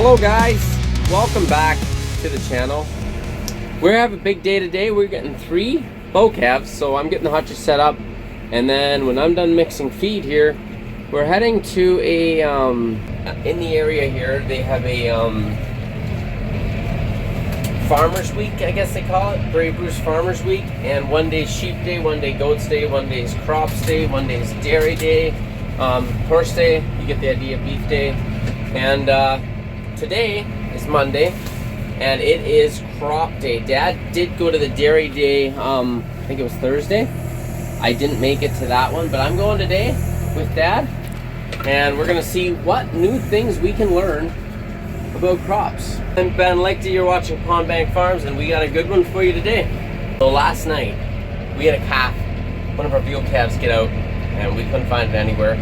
Hello guys, welcome back to the channel. We have a big day today. We're getting 3 bow calves, so I'm getting the hutches set up, and then when I'm done mixing feed here, we're heading to a in the area here they have a Farmers Week, I guess they call it, Brave Bruce Farmers Week, and one day's sheep day, one day goats day, one day's crops day, one day's dairy day, horse day, you get the idea, beef day, and today is Monday, and it is crop day. Dad did go to the dairy day, I think it was Thursday. I didn't make it to that one, but I'm going today with Dad, and we're gonna see what new things we can learn about crops. I'm Ben Lakety, you're watching Pond Bank Farms, and we got a good one for you today. So last night, we had a calf, one of our Veal calves, get out, and we couldn't find it anywhere.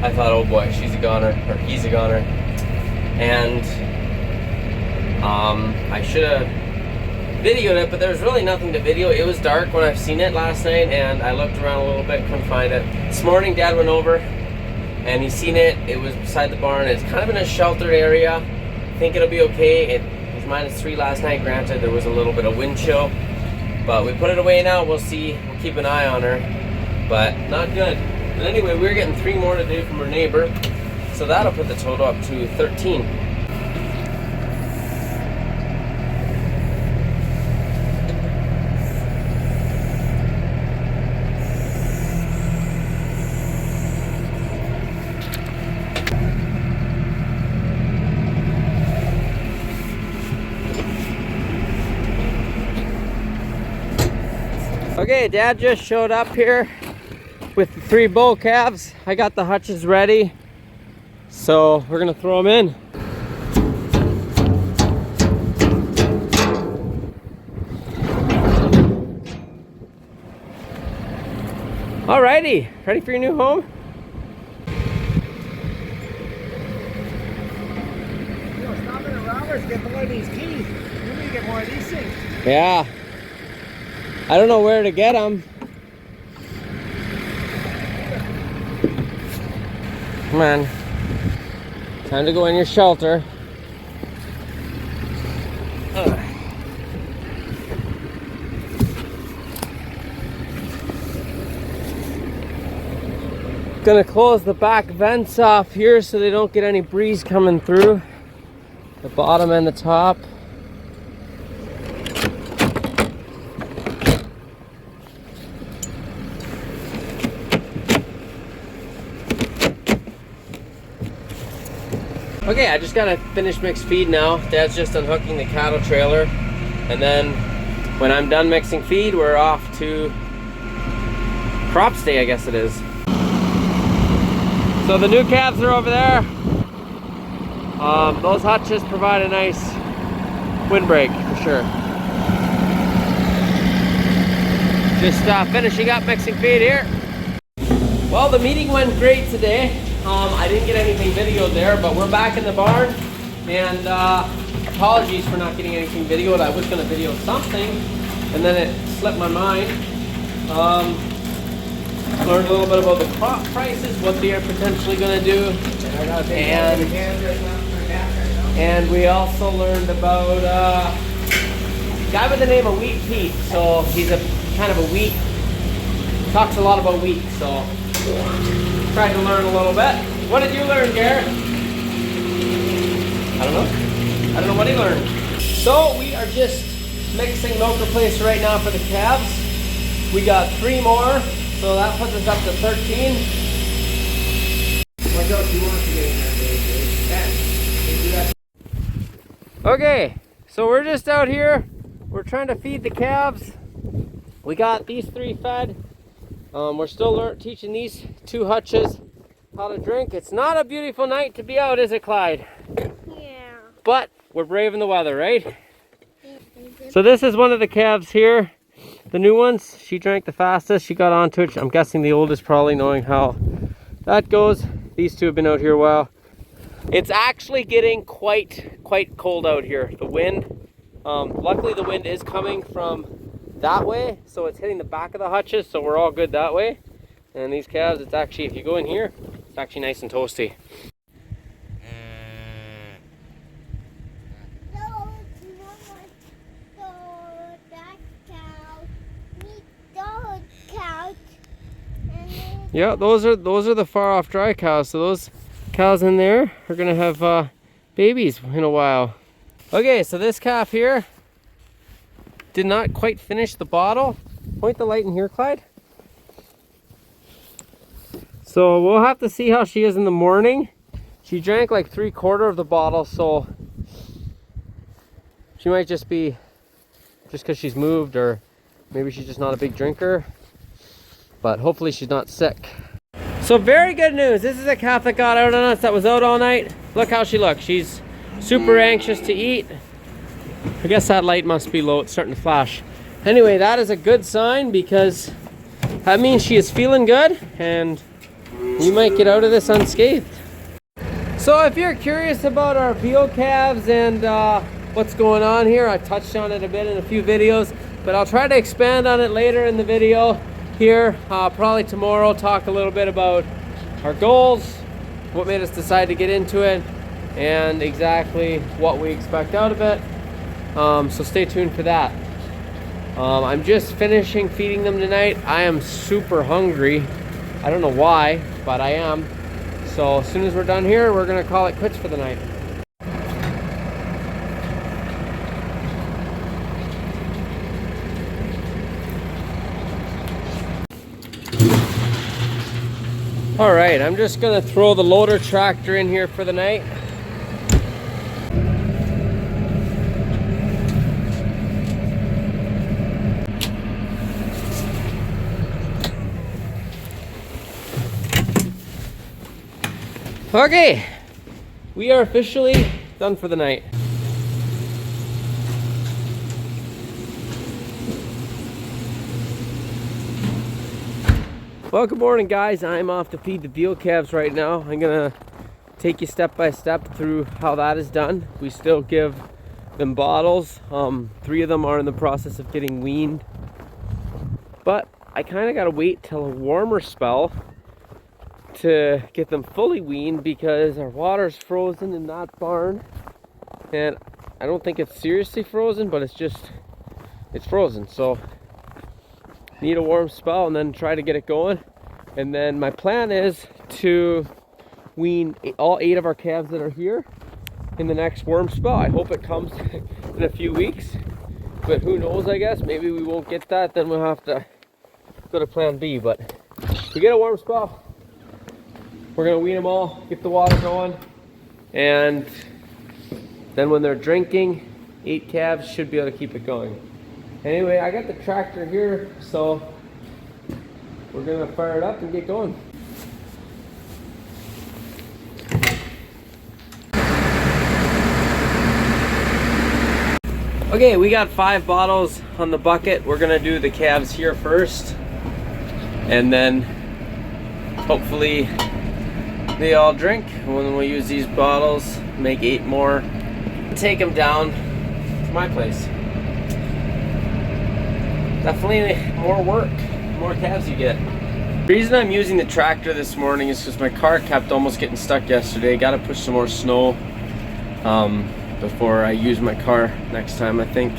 I thought, oh boy, she's a goner, or he's a goner. And I should have videoed it, but there was really nothing to video. It was dark when I've seen it last night, and I looked around a little bit, couldn't find it. This morning, Dad went over, and he's seen it. It was beside the barn. It's kind of in a sheltered area. I think it'll be okay. It was -3 last night. Granted, there was a little bit of wind chill, but we put it away now. We'll see. We'll keep an eye on her, but not good. But anyway, we're getting 3 more today from our neighbor, so that'll put the total up to 13. Okay, Dad just showed up here with the 3 bull calves. I got the hutches ready, so we're gonna throw them in. Alrighty, ready for your new home? Stop in at Roberts, get one of these keys. You need to get more of these things. Yeah. I don't know where to get them. Come on. Time to go in your shelter. Ugh. Gonna close the back vents off here so they don't get any breeze coming through. The bottom and the top. Okay, I just gotta finish mixed feed now. Dad's just unhooking the cattle trailer, and then when I'm done mixing feed, we're off to crops day, I guess it is. So the new calves are over there. Those hutches provide a nice windbreak for sure. Just finishing up mixing feed here. Well, the meeting went great today. I didn't get anything videoed there, but we're back in the barn, and apologies for not getting anything videoed. I was going to video something, and then it slipped my mind. Learned a little bit about the crop prices, what they are potentially going to do, and we also learned about a guy by the name of Wheat Pete. So he's a kind of a wheat, talks a lot about wheat, so tried to learn a little bit. What did you learn, Garrett? I don't know what he learned. So we are just mixing milk replacer right now for the calves. We got 3 more, so that puts us up to 13. What else you want to get in there, Dave? Okay, so we're just out here. We're trying to feed the calves. We got these 3 fed. We're still teaching these 2 hutches how to drink. It's not a beautiful night to be out, is it, Clyde? Yeah. But we're braving the weather, right? So this is one of the calves here, the new ones. She drank the fastest. She got onto it. I'm guessing the oldest, probably, knowing how that goes. These 2 have been out here a while. It's actually getting quite cold out here. The wind, luckily the wind is coming from that way, so it's hitting the back of the hutches, so we're all good that way. And these calves, it's actually, if you go in here, it's actually nice and toasty. Yeah, those are the far off dry cows. So those cows in there are gonna have babies in a while. Okay, so this calf here did not quite finish the bottle. Point the light in here, Clyde. So we'll have to see how she is in the morning. She drank like 3/4 of the bottle, so she might just be, just because she's moved, or maybe she's just not a big drinker. But hopefully she's not sick. So very good news. This is a calf that got out on us, that was out all night. Look how she looks. She's super anxious to eat. I guess that light must be low. It's starting to flash. Anyway, that is a good sign, because that means she is feeling good and we might get out of this unscathed. So if you're curious about our Veal calves and what's going on here, I touched on it a bit in a few videos, but I'll try to expand on it later in the video here. Probably tomorrow, talk a little bit about our goals, what made us decide to get into it, and exactly what we expect out of it. So stay tuned for that. I'm just finishing feeding them tonight. I am super hungry. I don't know why, but I am. So as soon as we're done here, we're gonna call it quits for the night. All right, I'm just gonna throw the loader tractor in here for the night. Okay, we are officially done for the night. Well, good morning, guys. I'm off to feed the veal calves right now. I'm gonna take you step by step through how that is done. We still give them bottles. 3 of them are in the process of getting weaned, but I kind of gotta wait till a warmer spell to get them fully weaned, because our water's frozen in that barn, and I don't think it's seriously frozen, but it's frozen. So need a warm spell and then try to get it going. And then my plan is to wean all 8 of our calves that are here in the next warm spell. I hope it comes in a few weeks, but who knows, I guess. Maybe we won't get that, then we'll have to go to plan B. But we get a warm spell, we're gonna wean them all, get the water going, and then when they're drinking, 8 calves should be able to keep it going. Anyway, I got the tractor here, so we're gonna fire it up and get going. Okay, we got 5 bottles on the bucket. We're gonna do the calves here first, and then hopefully they all drink. And then we'll use these bottles, make 8 more, take them down to my place. Definitely more work, more calves you get. The reason I'm using the tractor this morning is because my car kept almost getting stuck yesterday. Gotta push some more snow before I use my car next time, I think.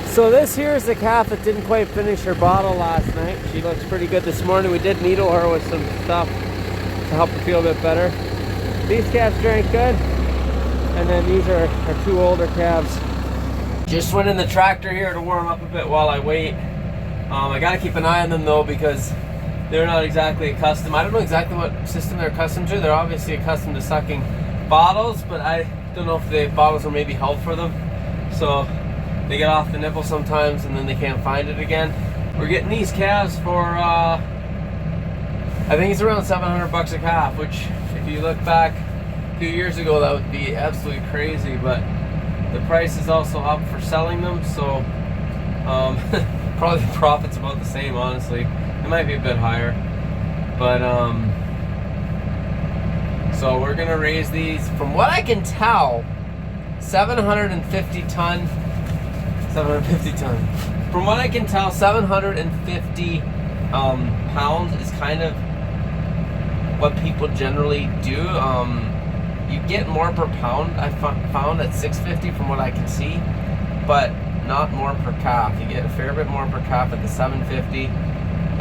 So this here is the calf that didn't quite finish her bottle last night. She looks pretty good this morning. We did needle her with some stuff to help her feel a bit better. These calves drank good, and then these are our 2 older calves. Just went in the tractor here to warm up a bit while I wait. I gotta keep an eye on them though, because they're not exactly accustomed. I don't know exactly what system they're accustomed to. They're obviously accustomed to sucking bottles, but I don't know if the bottles are maybe held for them. So they get off the nipple sometimes and then they can't find it again. We're getting these calves for I think it's around $700 a calf, which if you look back a few years ago, that would be absolutely crazy, but the price is also up for selling them, so probably the profit's about the same, honestly. It might be a bit higher, but so we're gonna raise these, from what I can tell, 750 ton. From what I can tell, 750 pounds is kind of what people generally do. you get more per pound, I found at 650 from what I can see, but not more per calf. You get a fair bit more per calf at the 750,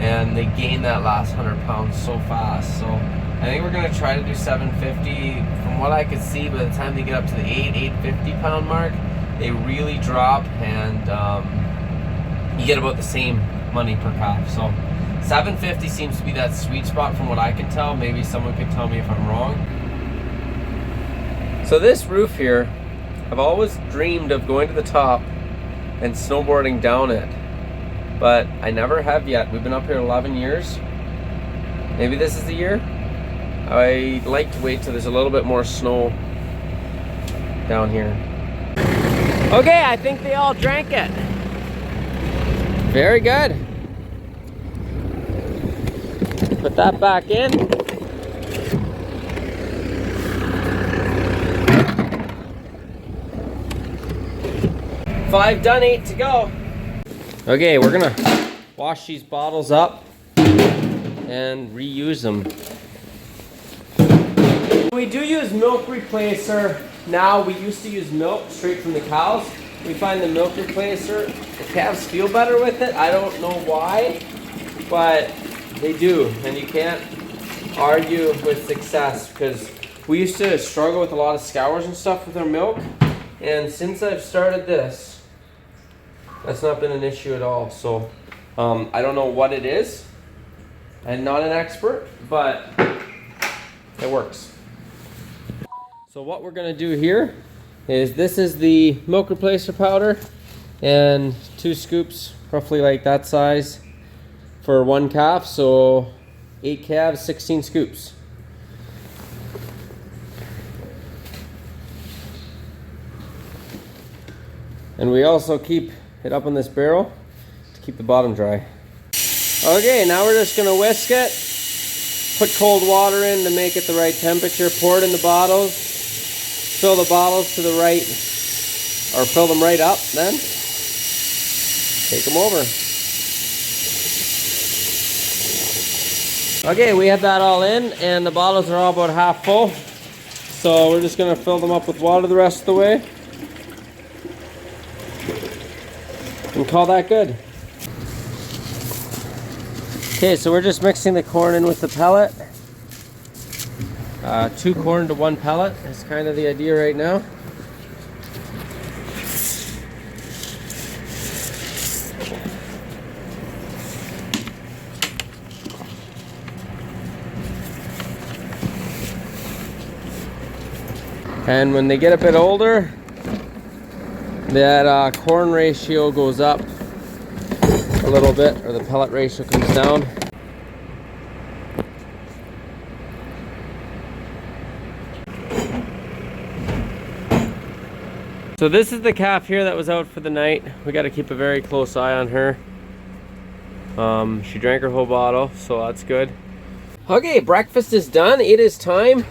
and they gain that last 100 pounds so fast. So I think we're gonna try to do 750. From what I could see, by the time they get up to the 850 pound mark, they really drop, and you get about the same money per calf. So 750 seems to be that sweet spot from what I can tell. Maybe someone could tell me if I'm wrong. So this roof here, I've always dreamed of going to the top and snowboarding down it, but I never have yet. We've been up here 11 years. Maybe this is the year. I like to wait till there's a little bit more snow down here. Okay, I think they all drank it. Very good. Put that back in. Five done, 8 to go. Okay, we're gonna wash these bottles up and reuse them. We do use milk replacer now. We used to use milk straight from the cows. We find the milk replacer, the calves feel better with it. I don't know why, but they do, and you can't argue with success, because we used to struggle with a lot of scours and stuff with our milk, and since I've started this, that's not been an issue at all. So I don't know what it is. I'm not an expert, but it works. So what we're gonna do here is, this is the milk replacer powder, and 2 scoops, roughly like that size, for 1 calf. So 8 calves, 16 scoops. And we also keep it up on this barrel to keep the bottom dry. Okay, now we're just gonna whisk it, put cold water in to make it the right temperature, pour it in the bottles, fill the bottles to the right, or fill them right up, then take them over. Okay, we have that all in, and the bottles are all about half full. So we're just gonna fill them up with water the rest of the way, and call that good. Okay, so we're just mixing the corn in with the pellet. 2 corn to 1 pellet is kind of the idea right now. And when they get a bit older, that corn ratio goes up a little bit, or the pellet ratio comes down. So this is the calf here that was out for the night. We got to keep a very close eye on her. She drank her whole bottle, so that's good. Okay, breakfast is done. It is time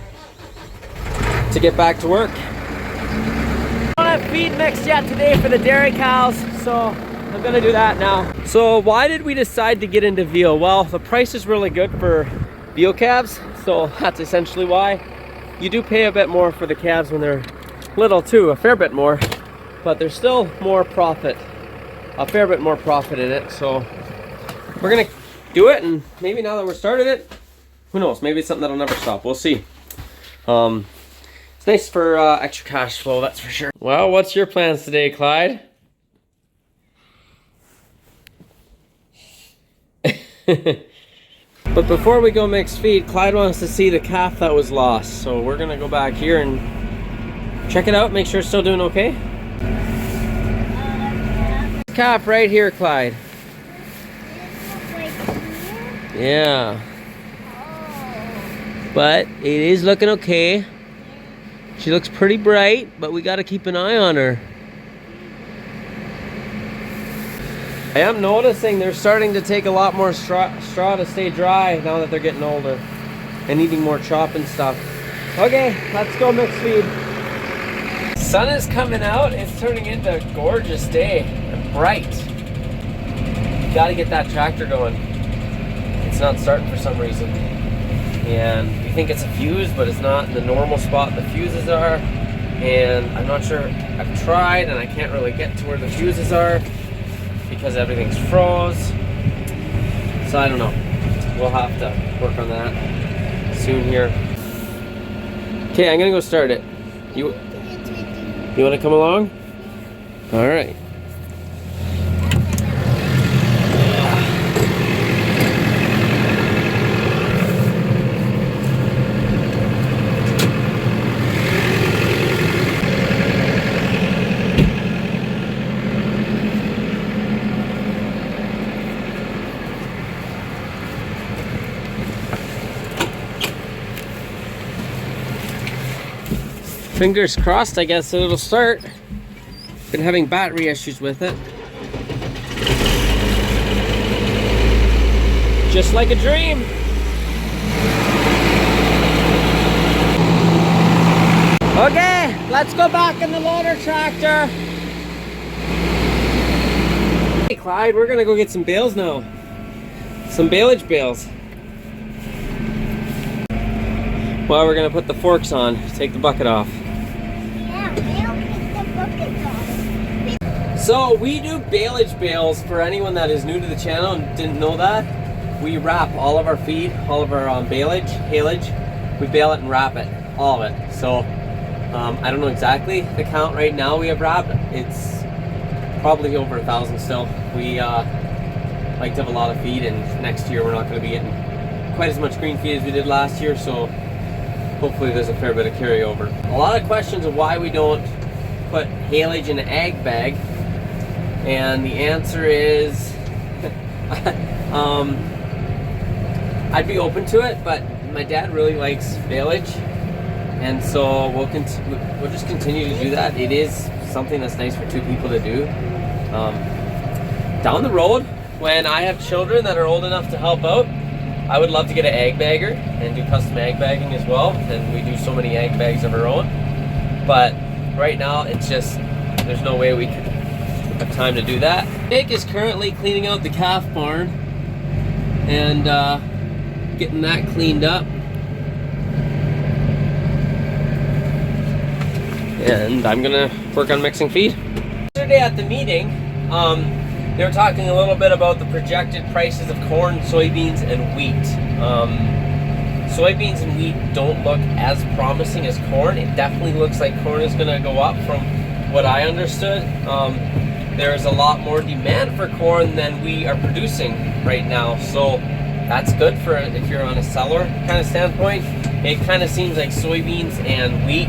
to get back to work. I don't have feed mixed yet today for the dairy cows, so I'm gonna do that now. So why did we decide to get into veal? Well, the price is really good for veal calves, so that's essentially why. You do pay a bit more for the calves when they're little too, a fair bit more, but there's still more profit, a fair bit more profit in it. So we're gonna do it, and maybe now that we're started it, who knows, maybe it's something that'll never stop. We'll see. It's nice for extra cash flow, that's for sure. Well, what's your plans today, Clyde? But before we go mix feed, Clyde wants to see the calf that was lost, so we're gonna go back here and check it out, make sure it's still doing okay. Calf right here, Clyde. Yeah. But it is looking okay. She looks pretty bright, but we gotta keep an eye on her. I am noticing they're starting to take a lot more straw to stay dry now that they're getting older and eating more chop and stuff. Okay, let's go mix feed. Sun is coming out. It's turning into a gorgeous day and bright. Gotta get that tractor going. It's not starting for some reason. and we think it's a fuse, but it's not in the normal spot the fuses are, and I'm not sure. I've tried and I can't really get to where the fuses are because everything's froze. So I don't know. We'll have to work on that soon here. Okay, I'm gonna go start it. You want to come along? All right. Fingers crossed, I guess it'll start. Been having battery issues with it. Just like a dream. Okay, let's go back in the loader tractor. Hey Clyde, we're gonna go get some bales now. Some baleage bales. Well, we're gonna put the forks on, take the bucket off. So we do baleage bales. For anyone that is new to the channel and didn't know that, we wrap all of our feed, all of our baleage, haylage, we bale it and wrap it, all of it. So I don't know exactly the count right now we have wrapped. It's probably over 1,000 still. We like to have a lot of feed, and next year we're not going to be getting quite as much green feed as we did last year, so hopefully there's a fair bit of carryover. A lot of questions of why we don't put haylage in an ag bag. And the answer is, I'd be open to it, but my dad really likes baleage, and so we'll just continue to do that. It is something that's nice for two people to do. Down the road, when I have children that are old enough to help out, I would love to get an ag bagger and do custom ag bagging as well. And we do so many ag bags of our own. But right now, it's just, there's no way we could have time to do that. Jake is currently cleaning out the calf barn and getting that cleaned up. And I'm gonna work on mixing feed. Yesterday at the meeting, they were talking a little bit about the projected prices of corn, soybeans, and wheat. Soybeans and wheat don't look as promising as corn. It definitely looks like corn is gonna go up from what I understood. There's a lot more demand for corn than we are producing right now. So that's good for if you're on a seller kind of standpoint. It kind of seems like soybeans and wheat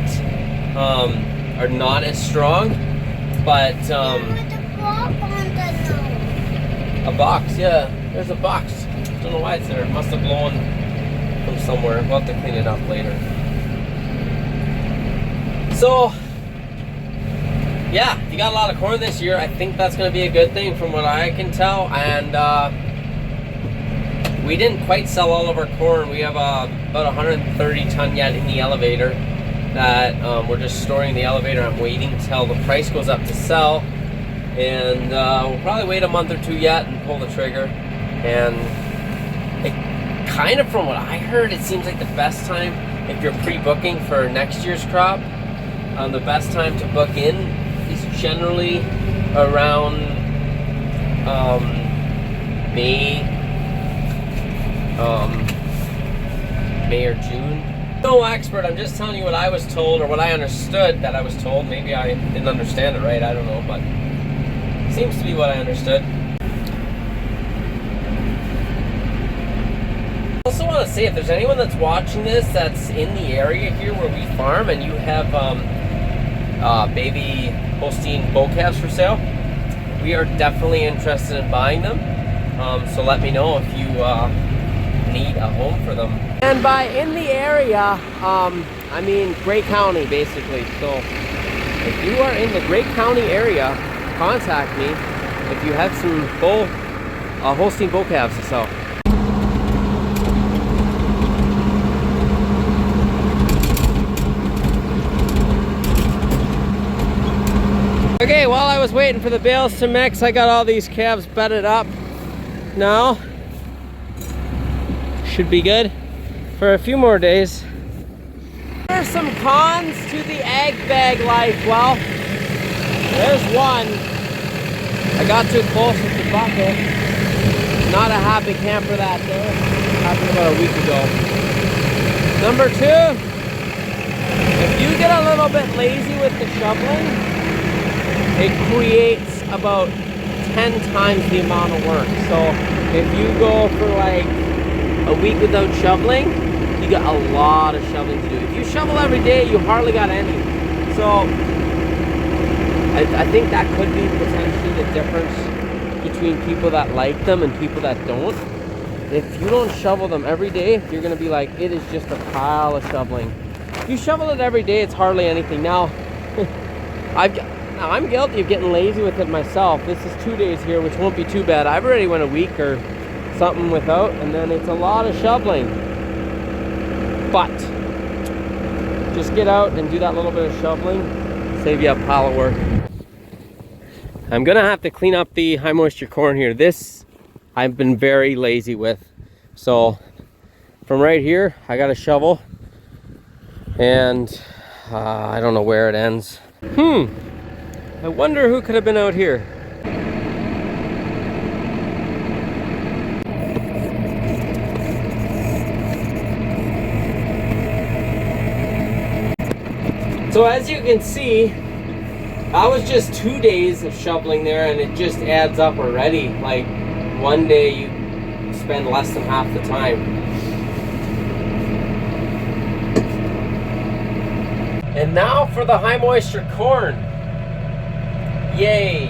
are not as strong, but a box, yeah, there's a box. Don't know why it's there. It must have blown from somewhere. We'll have to clean it up later. So yeah, you got a lot of corn this year. I think that's going to be a good thing from what I can tell. And we didn't quite sell all of our corn. We have about 130 ton yet in the elevator that we're just storing in the elevator. I'm waiting till the price goes up to sell. And we'll probably wait a month or two yet and pull the trigger. And it kind of, from what I heard, it seems like the best time, if you're pre-booking for next year's crop, the best time to book in is generally around May or June. No expert, I'm just telling you what I was told, or what I understood that I was told. Maybe I didn't understand it right, I don't know, but it seems to be what I understood. I also want to say, if there's anyone that's watching this that's in the area here where we farm and you have baby Holstein bull calves for sale, we are definitely interested in buying them. So let me know if you need a home for them. And by in the area, I mean Gray County, basically. So if you are in the Gray County area, contact me if you have some Holstein bull calves to sell. Okay, while I was waiting for the bales to mix, I got all these calves bedded up now. Should be good. for a few more days. There's some cons to the ag bag life. Well, there's one. I got too close with the bucket. Not a happy camper that day. Happened about a week ago. Number two, if you get a little bit lazy with the shoveling, it creates about 10 times the amount of work. So if you go for like a week without shoveling, you got a lot of shoveling to do. If you shovel every day, you hardly got any. So I think that could be potentially the difference between people that like them and people that don't. If you don't shovel them every day, you're gonna be like, it is just a pile of shoveling. If you shovel it every day, it's hardly anything. Now, I'm guilty of getting lazy with it myself. This is 2 days here, which won't be too bad. I've already went a week or something without, and then it's a lot of shoveling. But just get out and do that little bit of shoveling, save you a pile of work. I'm gonna have to clean up the high moisture corn here. This I've been very lazy with. So from right here, I got a shovel, and I don't know where it ends. I wonder who could have been out here. So as you can see, that was just 2 days of shoveling there, and it just adds up already. Like one day you spend less than half the time. And now for the high moisture corn. Yay!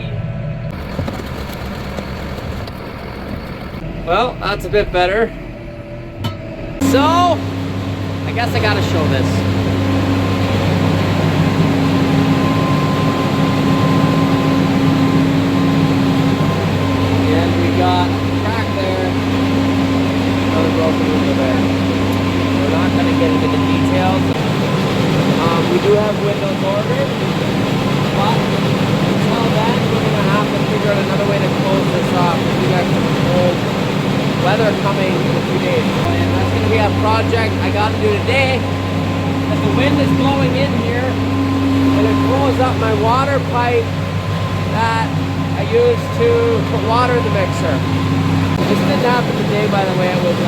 Well, that's a bit better. So, I guess I gotta show this. And we got a crack there. Another broken window there. We're not gonna get into the details. We do have windows ordered, but until then, we're gonna have to figure out another way to close this off. We got some cold weather coming in a few days, and that's gonna be a project I gotta do today. As the wind is blowing in here, and it blows up my water pipe that I use to put water in the mixer. This didn't happen today, by the way. It was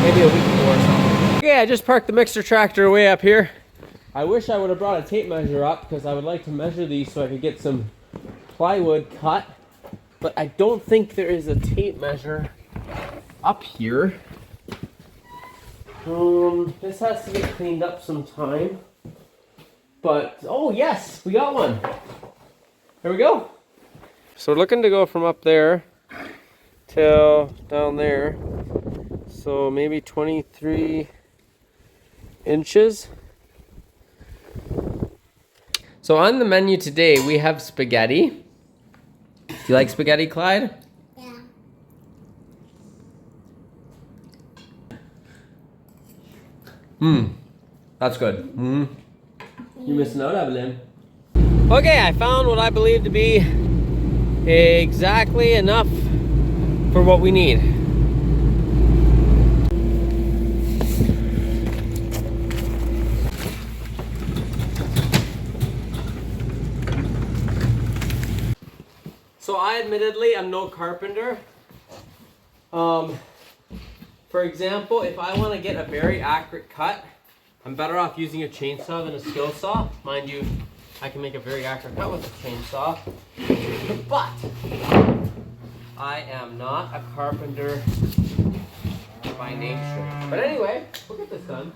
maybe a week ago or something. Okay, I just parked the mixer tractor way up here. I wish I would have brought a tape measure up, because I would like to measure these so I could get some plywood cut, but I don't think there is a tape measure up here. This has to get cleaned up sometime, but oh yes, we got one. Here we go. So we're looking to go from up there till down there, so maybe 23 inches. So on the menu today, we have spaghetti. Do you like spaghetti, Clyde? Yeah. That's good. You're missing out, Evelyn. Okay, I found what I believe to be exactly enough for what we need. So I admittedly am no carpenter. For example, if I want to get a very accurate cut, I'm better off using a chainsaw than a skill saw. Mind you, I can make a very accurate cut with a chainsaw, but I am not a carpenter by nature. But anyway, we'll get this done.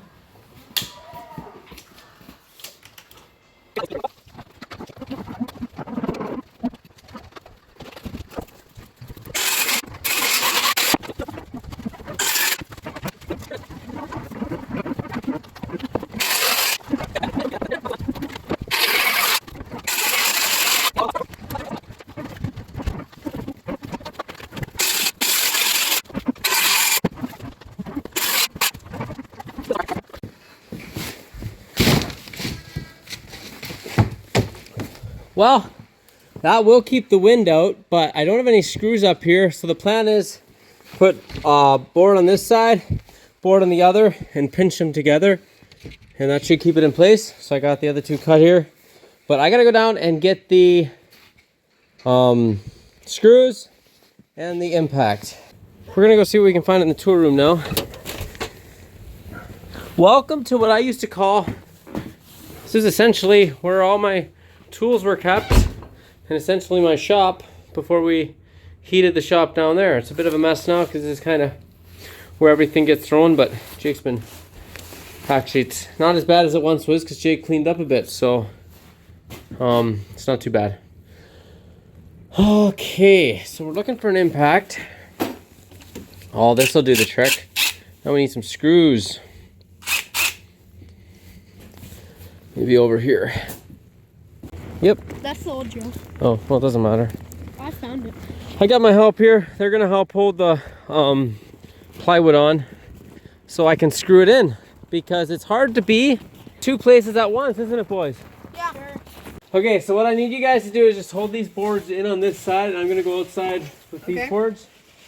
Well, that will keep the wind out, but I don't have any screws up here, so the plan is put a board on this side, board on the other and pinch them together, and that should keep it in place. So I got the other two cut here, but I gotta go down and get the screws and the impact. We're gonna go see what we can find in the tool room now. Welcome to what I used to call, this is essentially where all my tools were kept, and essentially my shop before we heated the shop down there. It's a bit of a mess now because it's kind of where everything gets thrown, but Jake's been, actually it's not as bad as it once was because Jake cleaned up a bit, so it's not too bad. Okay, so we're looking for an impact. Oh, this will do the trick. Now we need some screws. Maybe over here. Yep. That's the old drill. Oh, well, it doesn't matter. I found it. I got my help here. They're gonna help hold the plywood on so I can screw it in, because it's hard to be two places at once, isn't it, boys? Yeah. Okay, so what I need you guys to do is just hold these boards in on this side, and I'm gonna go outside with these boards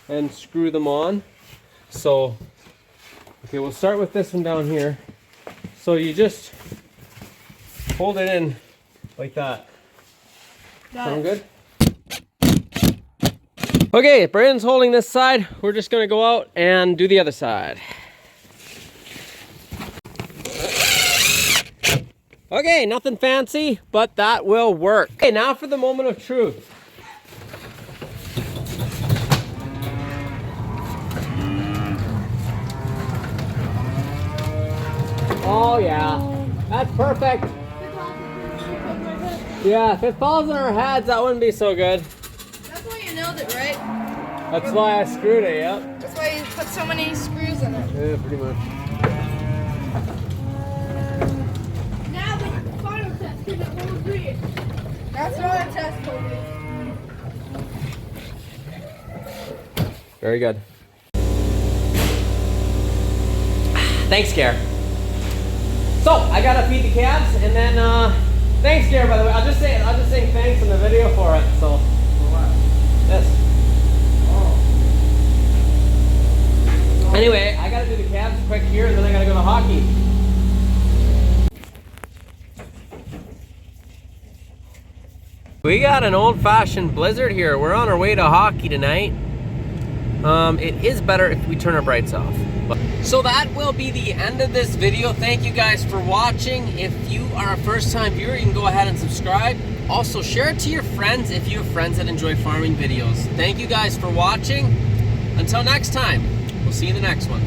and screw them on. So, okay, we'll start with this one down here. So you just hold it in like that. Sound good? Okay, Brandon's holding this side. We're just gonna go out and do the other side. Okay, nothing fancy, but that will work. Okay, now for the moment of truth. Oh yeah, that's perfect. Yeah, if it falls on our heads, that wouldn't be so good. That's why you nailed it, right? That's why I screwed it, yep. That's why you put so many screws in it. Yeah, pretty much. Now the final test, because it won't agree. That's not a test, Kobe. Very good. Thanks, Gare. So, I gotta feed the calves, and then, thanks, Gare, by the way. I'll just say thanks in the video for it, so. For what? This. Oh. Anyway, I gotta do the calves quick here, and then I gotta go to hockey. We got an old-fashioned blizzard here. We're on our way to hockey tonight. It is better if we turn our brights off. So that will be the end of this video. Thank you guys for watching. If you are a first-time viewer, you can go ahead and subscribe. Also, share it to your friends if you have friends that enjoy farming videos. Thank you guys for watching. Until next time, we'll see you in the next one.